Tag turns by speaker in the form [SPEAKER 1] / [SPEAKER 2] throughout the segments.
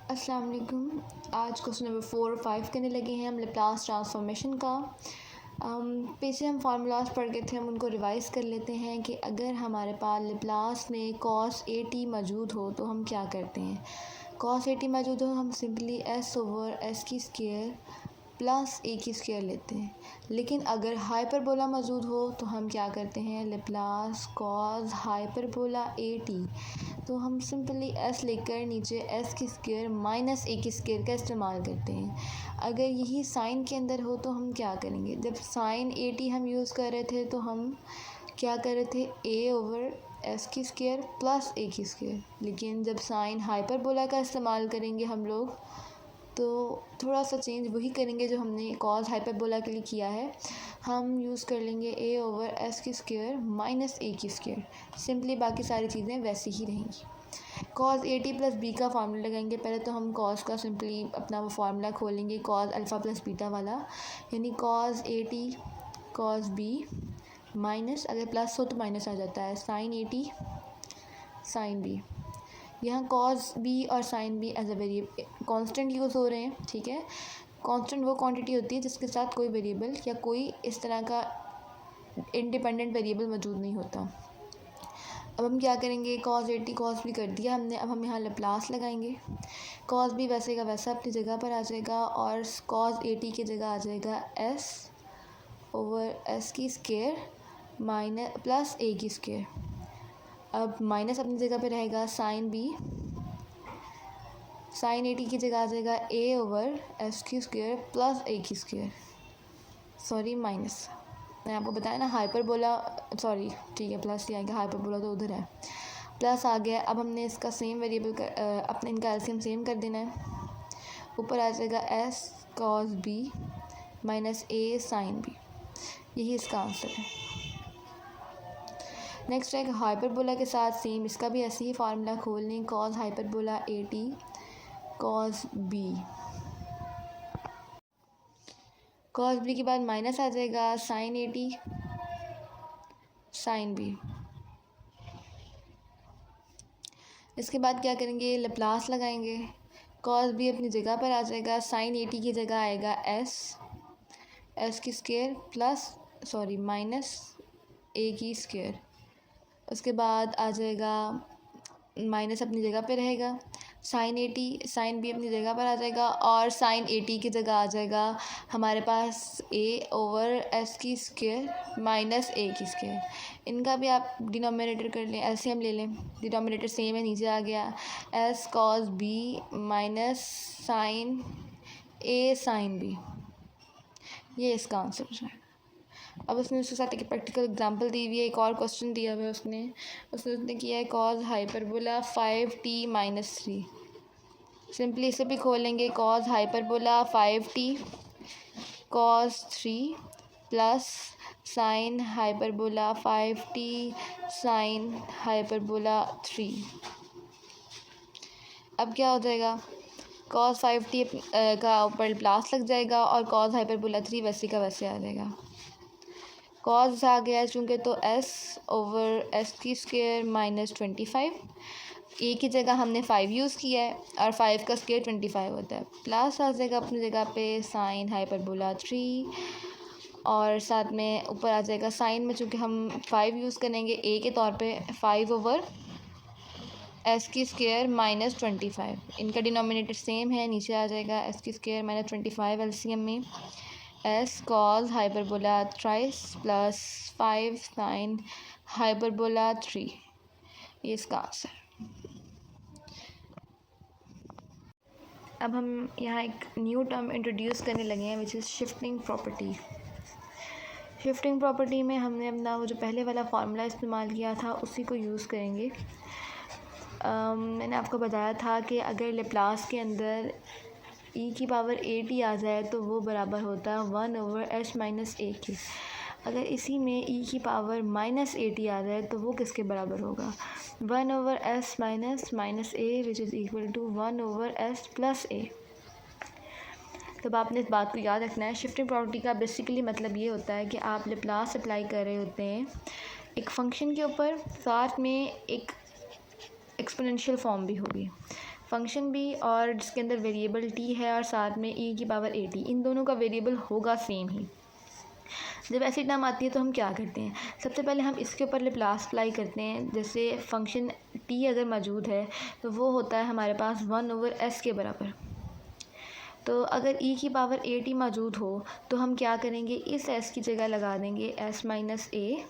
[SPEAKER 1] अस्सलाम वालेकुम। आज क्वेश्चन नंबर 4 और 5 करने लगे हैं हम लेप्लास ट्रांसफॉर्मेशन का। पीछे हम फार्मूलाज पढ़ गए थे, हम उनको रिवाइज़ कर लेते हैं कि अगर हमारे पास लेप्लास में कॉस ए टी मौजूद हो तो हम क्या करते हैं। कॉस ए टी मौजूद हो हम सिंपली एस ओवर एस की स्क्वायर प्लस ए की स्क्वायर लेते हैं। लेकिन अगर हाइपरबोला मौजूद हो तो हम क्या करते हैं, Laplace cos hyperbola a T, तो हम सिंपली एस लेकर नीचे एस की स्क्वायर माइनस ए की स्क्वायर का इस्तेमाल करते हैं। अगर यही साइन के अंदर हो तो हम क्या करेंगे, जब साइन ए टी हम यूज़ कर रहे थे तो हम क्या कर रहे थे, ए ओवर एस की स्क्वायर प्लस ए की स्क्वायर। लेकिन जब साइन हाइपरबोला का इस्तेमाल करेंगे हम लोग तो थोड़ा सा चेंज वही करेंगे जो हमने कॉस हाइपरबोला के लिए किया है। हम यूज़ कर लेंगे ए ओवर एस की स्क्वायर माइनस ए की स्क्वायर। सिंपली बाकी सारी चीज़ें वैसी ही रहेंगी। Cos a t plus b का फार्मूला लगाएंगे। पहले तो हम कॉस का सिंपली अपना वो फार्मूला खोलेंगे, कॉस अल्फ़ा प्लस बीटा वाला, यानी cos a t cos b minus, अगर प्लस हो तो माइनस आ जाता है, sine a t sine b. यहाँ कॉस बी और sine b as a variable constant use हो रहे हैं, ठीक है। कांस्टेंट वो क्वांटिटी होती है जिसके साथ कोई वेरिएबल या कोई इस तरह का इंडिपेंडेंट वेरिएबल मौजूद नहीं होता। अब हम क्या करेंगे, cos a t cos b कर दिया हमने, अब हम यहाँ लेप्लास लगाएंगे। कॉस बी वैसे का वैसा अपनी जगह पर आ जाएगा और कॉस ए टी की जगह आ जाएगा एस ओवर एस की स्क्वायर माइनस प्लस ए की स्क्वायर। अब माइनस अपनी जगह पे रहेगा, sine b sine a t की जगह आ जाएगा ए ओवर एस की स्क्वायर प्लस ए की स्क्वायर, सॉरी माइनस, मैंने आपको बताया ना हाइपरबोला, सॉरी ठीक है प्लस ही आएगा, हाइपरबोला तो उधर है, प्लस आ गया। अब हमने इसका सेम वेरिएबल अपने इनका एलसीएम सेम कर देना है। ऊपर आ जाएगा एस कॉस बी माइनस ए साइन बी, यही इसका आंसर है। नेक्स्ट है हाइपरबोला के साथ सेम, इसका भी ऐसे ही फार्मूला खोल लें, cos hyperbola a t cos b, cos b के बाद माइनस आ जाएगा sine a t sine b. इसके बाद क्या करेंगे, लेप्लास लगाएंगे। कॉस बी अपनी जगह पर आ जाएगा, साइन ए टी की जगह आएगा एस की square plus sorry minus a की स्क्वायर। उसके बाद आ जाएगा माइनस अपनी जगह पे रहेगा, sine a t sine b अपनी जगह पर आ जाएगा और साइन ए टी की जगह आ जाएगा हमारे पास ए ओवर एस की स्क्वायर माइनस ए की स्क्वायर। इनका भी आप डिनोमिनेटर कर लें, एलसीएम ले लें, डिनोमिनेटर सेम है, नीचे आ गया s cos b minus sine a sine b, ये इसका आंसर है। अब उसने उसके साथ एक प्रैक्टिकल एग्जांपल दी हुई है, एक और क्वेश्चन दिया हुआ है उसने किया है कॉस हाइपरबोला 5t-3। सिंपली इसे भी खोलेंगे, cos hyperbola 5t cos 3 plus sine hyperbola 5t sine hyperbola 3। अब क्या हो जाएगा, कॉस 5t का ऊपर प्लस लग जाएगा और कॉस हाइपरबोला 3 वैसे का वैसे आ जाएगा। कॉस आ गया चूँकि तो एस ओवर एस की स्क्वायर माइनस 25, ए की जगह हमने 5 यूज़ किया है और 5 का स्क्वायर 25 होता है, प्लस आ जाएगा अपनी जगह पे साइन हाइपरबोला 3 और साथ में ऊपर आ जाएगा साइन में, चूँकि हम 5 यूज़ करेंगे ए के तौर पे 5 ओवर एस की स्क्वायर माइनस 25। इनका डिनोमिनेटर सेम है, नीचे आ जाएगा एस की स्क्वायर माइनस 25 एलसीएम में s cos hyperbola thrice plus 5 sine hyperbola 3, ये इसका आंसर। अब हम यहाँ एक न्यू टर्म इंट्रोड्यूस करने लगे हैं which is shifting property. Shifting property में हमने अपना वो जो पहले वाला फार्मूला इस्तेमाल किया था उसी को यूज़ करेंगे। मैंने आपको बताया था कि अगर लेप्लास के अंदर ई की पावर ए टी आ जाए तो वो बराबर होता है 1 ओवर एस माइनस ए के। अगर इसी में ई की पावर माइनस ए टी आ जाए तो वो किसके बराबर होगा, 1 over s minus minus a which is equal to 1 over s plus a. तब आपने इस बात को याद रखना है। शिफ्टिंग प्रॉपर्टी का बेसिकली मतलब ये होता है कि आप लेप्लास अप्लाई कर रहे होते हैं एक फ़ंक्शन के ऊपर, साथ में एक एक्सपोनेंशियल फॉर्म भी होगी। फंक्शन भी और जिसके अंदर वेरिएबल टी है और साथ में ई की पावर ए टी, इन दोनों का वेरिएबल होगा सेम ही। जब ऐसी टर्म आती है तो हम क्या करते हैं, सबसे पहले हम इसके ऊपर लैप्लास अप्लाई करते हैं। जैसे फंक्शन टी अगर मौजूद है तो वो होता है हमारे पास 1/s के बराबर। तो अगर ई की पावर ए टी मौजूद हो तो हम क्या करेंगे, इस s की जगह लगा देंगे s माइनस ए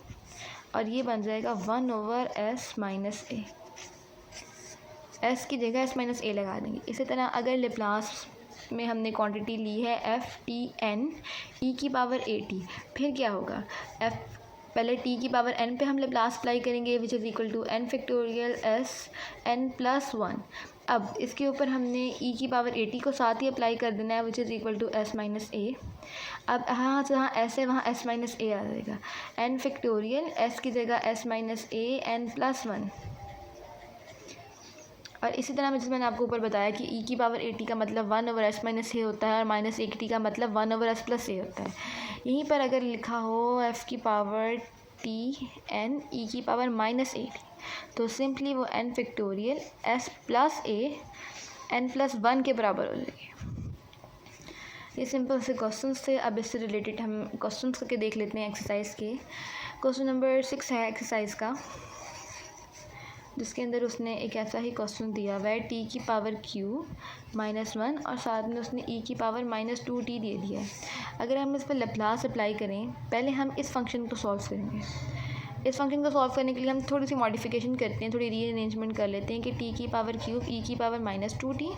[SPEAKER 1] और ये बन जाएगा 1/s माइनस ए। s की जगह s माइनस ए लगा देंगे। इसी तरह अगर लैप्लास में हमने क्वांटिटी ली है एफ टी एन ई की पावर ए टी, फिर क्या होगा, एफ पहले टी की पावर एन पे हम लैप्लास अप्लाई करेंगे which is equal to n factorial s n plus 1। अब इसके ऊपर हमने ई की पावर ए टी को साथ ही अप्लाई कर देना है which is equal to s minus a. अब हाँ जहाँ एस है वहाँ एस माइनस ए आ जाएगा, एन फैक्टोरियल एस की जगह S minus A N plus 1। और इसी तरह जैसे मैंने आपको ऊपर बताया कि ई की पावर ए टी का मतलब 1/s माइनस ए होता है और माइनस ए टी का मतलब 1/s प्लस ए होता है। यहीं पर अगर लिखा हो एफ़ की पावर टी एन ई की पावर माइनस ए टी तो सिंपली वो N factorial S plus A N plus 1 के बराबर हो जाएगी। ये सिंपल से क्वेश्चंस थे। अब इससे रिलेटेड हम क्वेश्चंस करके देख लेते हैं एक्सरसाइज के। क्वेश्चन नंबर 6 है एक्सरसाइज का, जिसके अंदर उसने एक ऐसा ही क्वेश्चन दिया हुआ है टी की पावर क्यू -1 और साथ में उसने ई की पावर -2t दे दिया है। अगर हम इस पर लैप्लास अप्लाई करें, पहले हम इस फंक्शन को सॉल्व करेंगे। इस फंक्शन को सॉल्व करने के लिए हम थोड़ी सी मॉडिफिकेशन करते हैं, थोड़ी रीअरेंजमेंट कर लेते हैं कि टी की पावर क्यूब ई की पावर -2t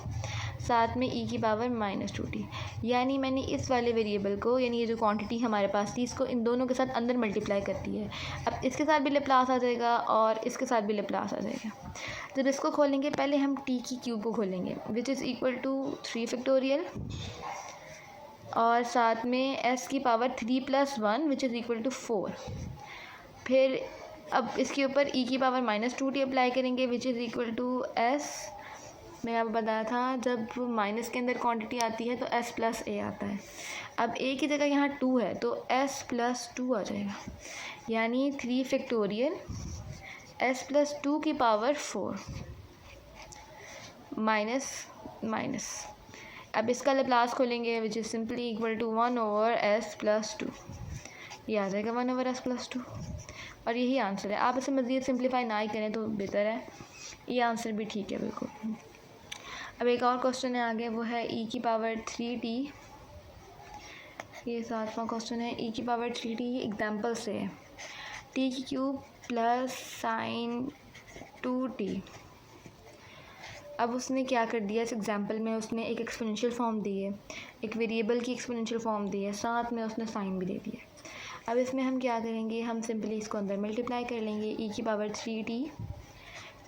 [SPEAKER 1] साथ में ई की पावर -2t, यानी मैंने इस वाले वेरिएबल को, यानी ये जो क्वांटिटी हमारे पास थी, इसको इन दोनों के साथ अंदर मल्टीप्लाई कर दिया है। अब इसके साथ भी लैप्लास आ जाएगा और इसके साथ भी लैप्लास आ जाएगा। जब इसको खोलेंगे पहले हम टी की क्यूब को खोलेंगे which is equal to 3 factorial और साथ में एस की power 3 + 1 which is equal to 4। फिर अब इसके ऊपर ई की पावर -2t अप्लाई करेंगे which is equal to s, मैं आपको बताया था जब माइनस के अंदर क्वांटिटी आती है तो s प्लस ए आता है। अब a की जगह यहाँ 2 है तो s प्लस 2 आ जाएगा, यानी 3 फैक्टोरियल s प्लस 2 की पावर 4 माइनस। अब इसका लैप्लास खोलेंगे which is simply equal to 1/s plus 2, ये आ जाएगा 1/s प्लस 2 और यही आंसर है। आप इसे मज़ीद सिंप्लीफाई ना ही करें तो बेहतर है, ये आंसर भी ठीक है बिल्कुल। अब एक और क्वेश्चन है आगे, वो है ई की पावर 3t। ये 7वां क्वेश्चन है, ई की पावर 3t एग्जाम्पल से है टी की क्यूब प्लस साइन 2t। अब उसने क्या कर दिया, इस एग्जाम्पल में उसने एक एक्सपोनेंशियल फॉर्म दी है, एक वेरिएबल की एक्सपोनेंशियल फॉर्म दी है, साथ में उसने साइन भी दे दिया है। अब इसमें हम क्या करेंगे, हम सिंपली इसको अंदर मल्टीप्लाई कर लेंगे, ई की पावर 3t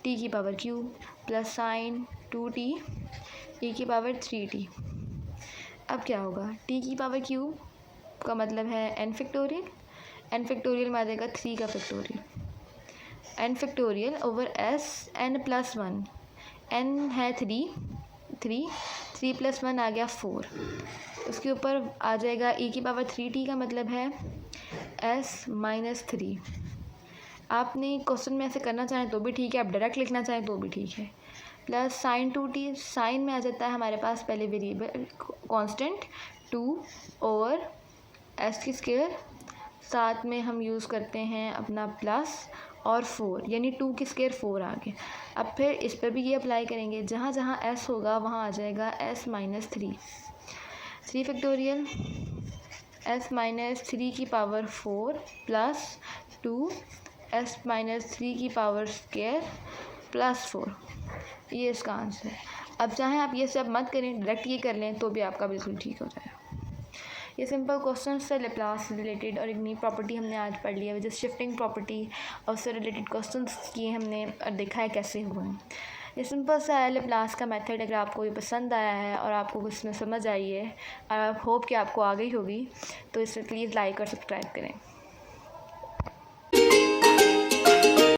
[SPEAKER 1] टी की power cube plus sign 2t ई की पावर 3t। अब क्या होगा, टी की पावर क्यूब का मतलब है एन फैक्टोरियल में आ जाएगा 3 का factorial, n factorial over s n plus 1, n है 3 + 1 आ गया 4, उसके ऊपर आ जाएगा ई की पावर 3t का मतलब है s -3। आपने क्वेश्चन में ऐसे करना चाहें तो भी ठीक है, आप डायरेक्ट लिखना चाहें तो भी ठीक है, प्लस साइन 2t, साइन में आ जाता है हमारे पास पहले वेरिएबल कांस्टेंट 2/s की स्क्वायर, साथ में हम यूज़ करते हैं अपना प्लस और 4, यानी 2 की स्क्वायर 4 आ गए। अब फिर इस पर भी ये अप्लाई करेंगे, जहाँ जहाँ s होगा वहाँ आ जाएगा s -3 फैक्टोरियल s -3 की पावर 4 प्लस 2 s -3 की पावर स्क्वायर प्लस 4, ये इसका आंसर है। अब चाहे आप ये सब मत करें, डायरेक्ट ये कर लें तो भी आपका बिल्कुल ठीक हो जाएगा। ये सिंपल क्वेश्चन से लैप्लास से रिलेटेड और एक नई प्रॉपर्टी हमने आज पढ़ लिया है जिस शिफ्टिंग प्रॉपर्टी, और उससे रिलेटेड क्वेश्चंस किए हमने और देखा है कैसे हुए हैं। ये सिंपल सा है लैप्लास का मेथड। अगर आपको ये पसंद आया है और आपको इसमें समझ आई है और आप होप कि आपको आ गई होगी तो इसे प्लीज़ लाइक और सब्सक्राइब करें।